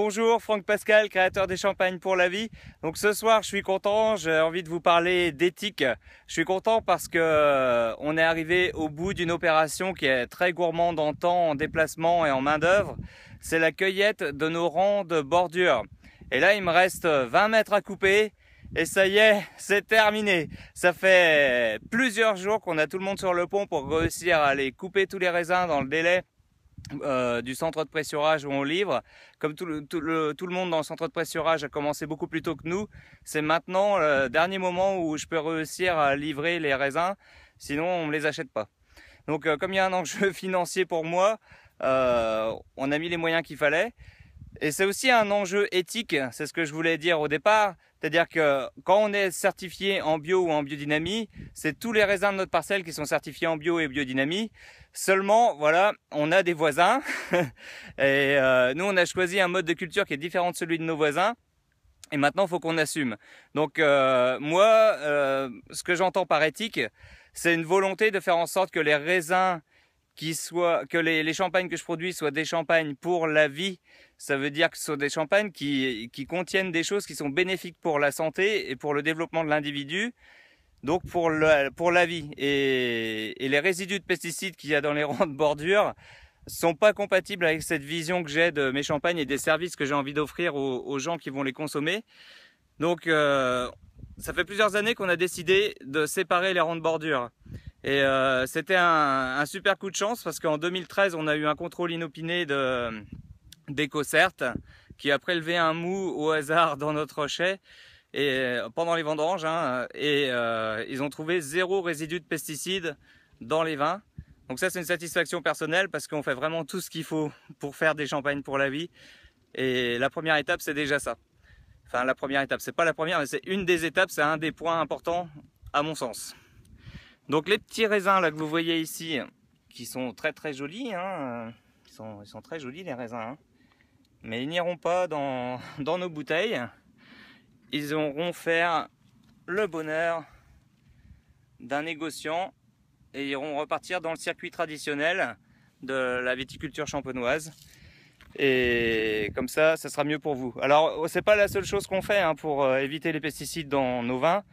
Bonjour, Franck Pascal, créateur des champagnes pour la vie. Donc ce soir, je suis content, j'ai envie de vous parler d'éthique. Je suis content parce que on est arrivé au bout d'une opération qui est très gourmande en temps, en déplacement et en main d'œuvre. C'est la cueillette de nos rangs de bordure. Et là, il me reste 20 mètres à couper. Et ça y est, c'est terminé. Ça fait plusieurs jours qu'on a tout le monde sur le pont pour réussir à aller couper tous les raisins dans le délai du centre de pressurage où on livre. Comme tout le monde dans le centre de pressurage a commencé beaucoup plus tôt que nous, c'est maintenant le dernier moment où je peux réussir à livrer les raisins, sinon on ne me les achète pas. Donc comme il y a un enjeu financier pour moi, on a mis les moyens qu'il fallait. Et c'est aussi un enjeu éthique, c'est ce que je voulais dire au départ. C'est-à-dire que quand on est certifié en bio ou en biodynamie, c'est tous les raisins de notre parcelle qui sont certifiés en bio et biodynamie. Seulement, voilà, on a des voisins et nous, on a choisi un mode de culture qui est différent de celui de nos voisins. Et maintenant, il faut qu'on assume. Donc moi, ce que j'entends par éthique, c'est une volonté de faire en sorte que les raisins que les champagnes que je produis soient des champagnes pour la vie. Ça veut dire que ce sont des champagnes qui contiennent des choses qui sont bénéfiques pour la santé et pour le développement de l'individu, donc pour la vie. Et les résidus de pesticides qu'il y a dans les rangs de bordure sont pas compatibles avec cette vision que j'ai de mes champagnes et des services que j'ai envie d'offrir aux gens qui vont les consommer. Donc ça fait plusieurs années qu'on a décidé de séparer les rangs de bordure. Et c'était un super coup de chance parce qu'en 2013, on a eu un contrôle inopiné d'EcoCert qui a prélevé un mou au hasard dans notre rocher et pendant les vendanges ils ont trouvé 0 résidu de pesticides dans les vins. Donc ça, c'est une satisfaction personnelle parce qu'on fait vraiment tout ce qu'il faut pour faire des champagnes pour la vie. Et la première étape, c'est déjà ça. Enfin, la première étape, c'est pas la première, mais c'est une des étapes, c'est un des points importants à mon sens. Donc les petits raisins là que vous voyez ici, qui sont très très jolis, ils sont très jolis les raisins, mais ils n'iront pas dans nos bouteilles. Ils auront faire le bonheur d'un négociant et iront repartir dans le circuit traditionnel de la viticulture champenoise. Et comme ça sera mieux pour vous. Alors c'est pas la seule chose qu'on fait pour éviter les pesticides dans nos vins.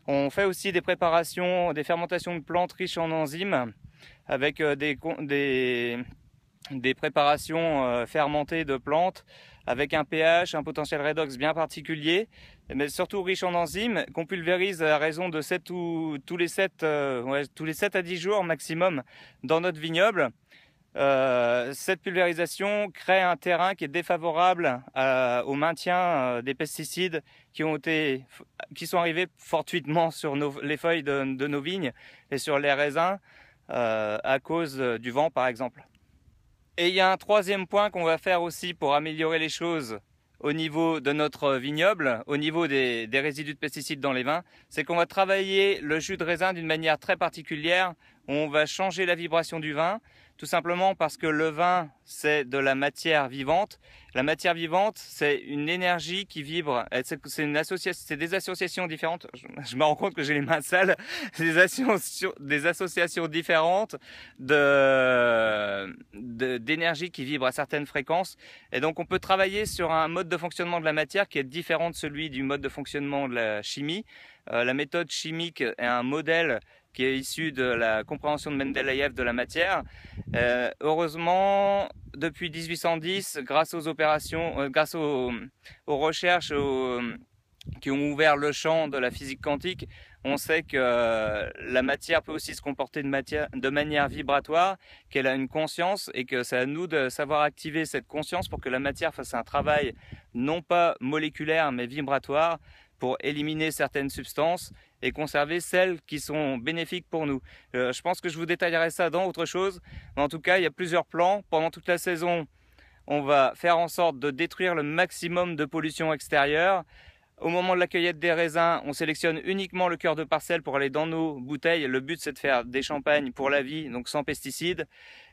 On fait aussi des préparations, des fermentations de plantes riches en enzymes avec des préparations fermentées de plantes avec un pH, un potentiel redox bien particulier, mais surtout riche en enzymes qu'on pulvérise à raison de tous les 7 à 10 jours maximum dans notre vignoble. Cette pulvérisation crée un terrain qui est défavorable au maintien des pesticides qui sont arrivés fortuitement sur les feuilles de nos vignes et sur les raisins à cause du vent par exemple. Et il y a un troisième point qu'on va faire aussi pour améliorer les choses au niveau de notre vignoble, au niveau des résidus de pesticides dans les vins, c'est qu'on va travailler le jus de raisin d'une manière très particulière. On va changer la vibration du vin, tout simplement parce que le vin, c'est de la matière vivante. La matière vivante, c'est une énergie qui vibre. C'est des associations différentes. Je me rends compte que j'ai les mains sales. Des associations différentes d'énergie qui vibrent à certaines fréquences. Et donc, on peut travailler sur un mode de fonctionnement de la matière qui est différent de celui du mode de fonctionnement de la chimie. La méthode chimique est un modèle qui est issu de la compréhension de Mendeleïev de la matière. Heureusement, depuis 1810, grâce aux opérations, grâce aux recherches qui ont ouvert le champ de la physique quantique, on sait que la matière peut aussi se comporter de manière vibratoire, qu'elle a une conscience et que c'est à nous de savoir activer cette conscience pour que la matière fasse un travail non pas moléculaire mais vibratoire pour éliminer certaines substances et conserver celles qui sont bénéfiques pour nous. Je pense que je vous détaillerai ça dans autre chose, mais en tout cas, il y a plusieurs plans. Pendant toute la saison, on va faire en sorte de détruire le maximum de pollution extérieure. Au moment de la cueillette des raisins, on sélectionne uniquement le cœur de parcelle pour aller dans nos bouteilles. Le but, c'est de faire des champagnes pour la vie, donc sans pesticides.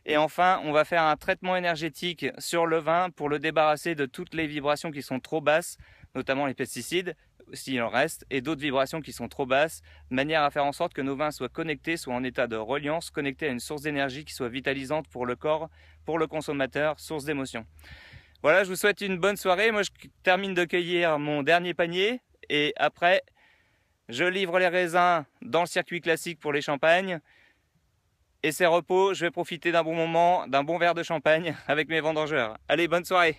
Et enfin, on va faire un traitement énergétique sur le vin pour le débarrasser de toutes les vibrations qui sont trop basses, notamment les pesticides, s'il en reste, et d'autres vibrations qui sont trop basses, de manière à faire en sorte que nos vins soient connectés, soient en état de reliance, connectés à une source d'énergie qui soit vitalisante pour le corps, pour le consommateur, source d'émotion. Voilà, je vous souhaite une bonne soirée. Moi, je termine de cueillir mon dernier panier et après, je livre les raisins dans le circuit classique pour les champagnes. Et c'est repos, je vais profiter d'un bon moment, d'un bon verre de champagne avec mes vendangeurs. Allez, bonne soirée!